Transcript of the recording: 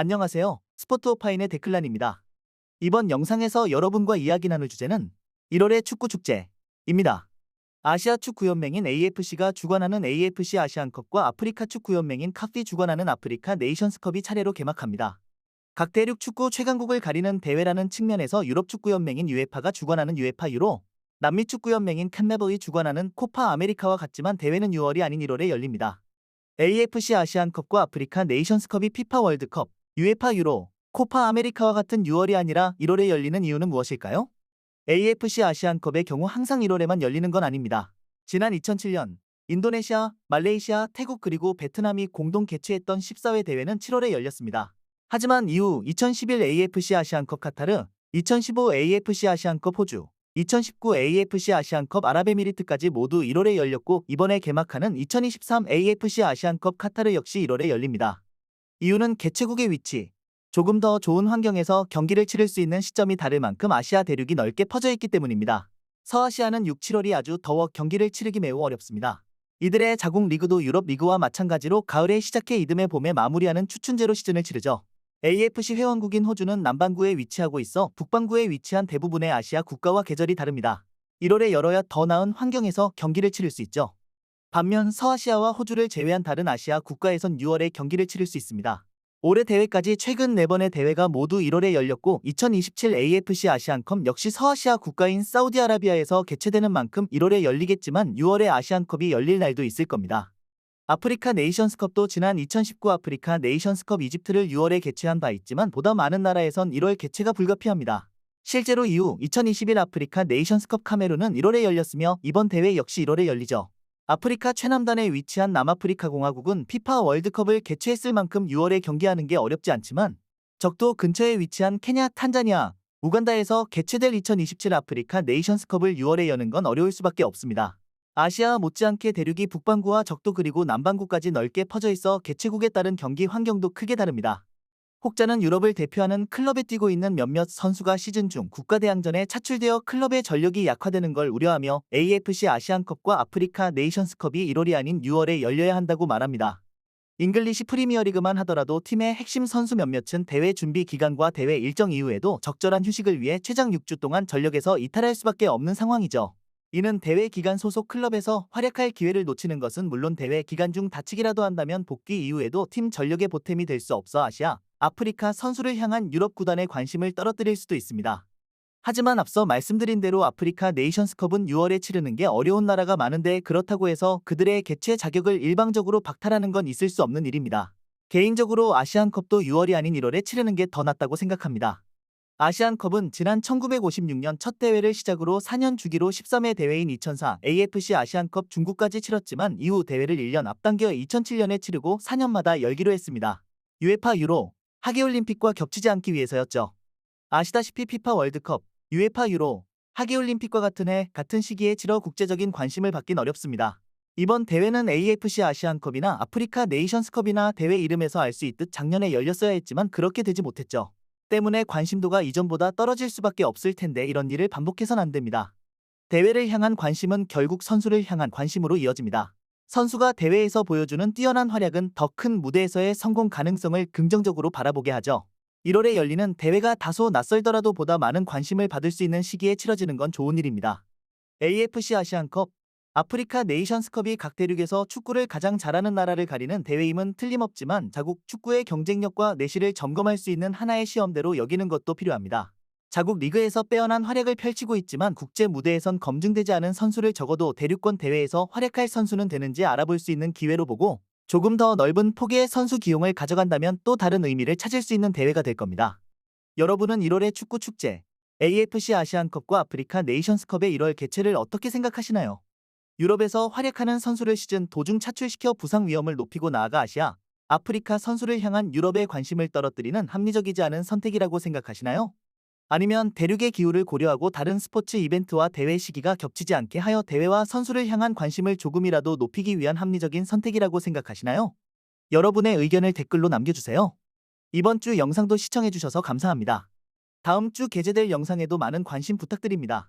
안녕하세요. 스포트 오파인의 데클란입니다. 이번 영상에서 여러분과 이야기 나눌 주제는 1월의 축구 축제입니다. 아시아 축구연맹인 AFC가 주관하는 AFC 아시안컵과 아프리카 축구연맹인 카피 주관하는 아프리카 네이션스컵이 차례로 개막합니다. 각 대륙 축구 최강국을 가리는 대회라는 측면에서 유럽 축구연맹인 유에파가 주관하는 유에파 유로, 남미 축구연맹인 칸메볼이 주관하는 코파 아메리카와 같지만 대회는 6월이 아닌 1월에 열립니다. AFC 아시안컵과 아프리카 네이션스컵이 피파 월드컵, 유에파 유로, 코파 아메리카와 같은 6월이 아니라 1월에 열리는 이유는 무엇일까요? AFC 아시안컵의 경우 항상 1월에만 열리는 건 아닙니다. 지난 2007년 인도네시아, 말레이시아, 태국 그리고 베트남이 공동 개최했던 14회 대회는 7월에 열렸습니다. 하지만 이후 2011 AFC 아시안컵 카타르, 2015 AFC 아시안컵 호주, 2019 AFC 아시안컵 아랍에미리트까지 모두 1월에 열렸고 이번에 개막하는 2023 AFC 아시안컵 카타르 역시 1월에 열립니다. 이유는 개최국의 위치, 조금 더 좋은 환경에서 경기를 치를 수 있는 시점이 다를 만큼 아시아 대륙이 넓게 퍼져 있기 때문입니다. 서아시아는 6, 7월이 아주 더워 경기를 치르기 매우 어렵습니다. 이들의 자국 리그도 유럽 리그와 마찬가지로 가을에 시작해 이듬해 봄에 마무리하는 추춘제로 시즌을 치르죠. AFC 회원국인 호주는 남반구에 위치하고 있어 북반구에 위치한 대부분의 아시아 국가와 계절이 다릅니다. 1월에 열어야 더 나은 환경에서 경기를 치를 수 있죠. 반면 서아시아와 호주를 제외한 다른 아시아 국가에선 6월에 경기를 치를 수 있습니다. 올해 대회까지 최근 4번의 대회가 모두 1월에 열렸고 2027 AFC 아시안컵 역시 서아시아 국가인 사우디아라비아에서 개최되는 만큼 1월에 열리겠지만 6월에 아시안컵이 열릴 날도 있을 겁니다. 아프리카 네이션스컵도 지난 2019 아프리카 네이션스컵 이집트를 6월에 개최한 바 있지만 보다 많은 나라에선 1월 개최가 불가피합니다. 실제로 이후 2021 아프리카 네이션스컵 카메룬은 1월에 열렸으며 이번 대회 역시 1월에 열리죠. 아프리카 최남단에 위치한 남아프리카 공화국은 피파 월드컵을 개최했을 만큼 6월에 경기하는 게 어렵지 않지만 적도 근처에 위치한 케냐, 탄자니아, 우간다에서 개최될 2027 아프리카 네이션스컵을 6월에 여는 건 어려울 수밖에 없습니다. 아시아 못지않게 대륙이 북반구와 적도 그리고 남반구까지 넓게 퍼져 있어 개최국에 따른 경기 환경도 크게 다릅니다. 혹자는 유럽을 대표하는 클럽에 뛰고 있는 몇몇 선수가 시즌 중 국가대항전에 차출되어 클럽의 전력이 약화되는 걸 우려하며 AFC 아시안컵과 아프리카 네이션스컵이 1월이 아닌 6월에 열려야 한다고 말합니다. 잉글리시 프리미어리그만 하더라도 팀의 핵심 선수 몇몇은 대회 준비 기간과 대회 일정 이후에도 적절한 휴식을 위해 최장 6주 동안 전력에서 이탈할 수밖에 없는 상황이죠. 이는 대회 기간 소속 클럽에서 활약할 기회를 놓치는 것은 물론 대회 기간 중 다치기라도 한다면 복귀 이후에도 팀 전력의 보탬이 될 수 없어 아시아, 아프리카 선수를 향한 유럽 구단의 관심을 떨어뜨릴 수도 있습니다. 하지만 앞서 말씀드린 대로 아프리카 네이션스컵은 6월에 치르는 게 어려운 나라가 많은데 그렇다고 해서 그들의 개최 자격을 일방적으로 박탈하는 건 있을 수 없는 일입니다. 개인적으로 아시안컵도 6월이 아닌 1월에 치르는 게 더 낫다고 생각합니다. 아시안컵은 지난 1956년 첫 대회를 시작으로 4년 주기로 13회 대회인 2004 AFC 아시안컵 중국까지 치렀지만 이후 대회를 1년 앞당겨 2007년에 치르고 4년마다 열기로 했습니다. 유에파 유로, 하계올림픽과 겹치지 않기 위해서였죠. 아시다시피 피파 월드컵, 유에파 유로, 하계올림픽과 같은 해, 같은 시기에 치러 국제적인 관심을 받긴 어렵습니다. 이번 대회는 AFC 아시안컵이나 아프리카 네이션스컵이나 대회 이름에서 알 수 있듯 작년에 열렸어야 했지만 그렇게 되지 못했죠. 때문에 관심도가 이전보다 떨어질 수밖에 없을 텐데 이런 일을 반복해선 안 됩니다. 대회를 향한 관심은 결국 선수를 향한 관심으로 이어집니다. 선수가 대회에서 보여주는 뛰어난 활약은 더 큰 무대에서의 성공 가능성을 긍정적으로 바라보게 하죠. 1월에 열리는 대회가 다소 낯설더라도 보다 많은 관심을 받을 수 있는 시기에 치러지는 건 좋은 일입니다. AFC 아시안컵, 아프리카 네이션스컵이 각 대륙에서 축구를 가장 잘하는 나라를 가리는 대회임은 틀림없지만 자국 축구의 경쟁력과 내실을 점검할 수 있는 하나의 시험대로 여기는 것도 필요합니다. 자국 리그에서 빼어난 활약을 펼치고 있지만 국제 무대에선 검증되지 않은 선수를 적어도 대륙권 대회에서 활약할 선수는 되는지 알아볼 수 있는 기회로 보고 조금 더 넓은 폭의 선수 기용을 가져간다면 또 다른 의미를 찾을 수 있는 대회가 될 겁니다. 여러분은 1월의 축구 축제, AFC 아시안컵과 아프리카 네이션스컵의 1월 개최를 어떻게 생각하시나요? 유럽에서 활약하는 선수를 시즌 도중 차출시켜 부상 위험을 높이고 나아가 아시아, 아프리카 선수를 향한 유럽의 관심을 떨어뜨리는 합리적이지 않은 선택이라고 생각하시나요? 아니면 대륙의 기후를 고려하고 다른 스포츠 이벤트와 대회 시기가 겹치지 않게 하여 대회와 선수를 향한 관심을 조금이라도 높이기 위한 합리적인 선택이라고 생각하시나요? 여러분의 의견을 댓글로 남겨주세요. 이번 주 영상도 시청해주셔서 감사합니다. 다음 주 게재될 영상에도 많은 관심 부탁드립니다.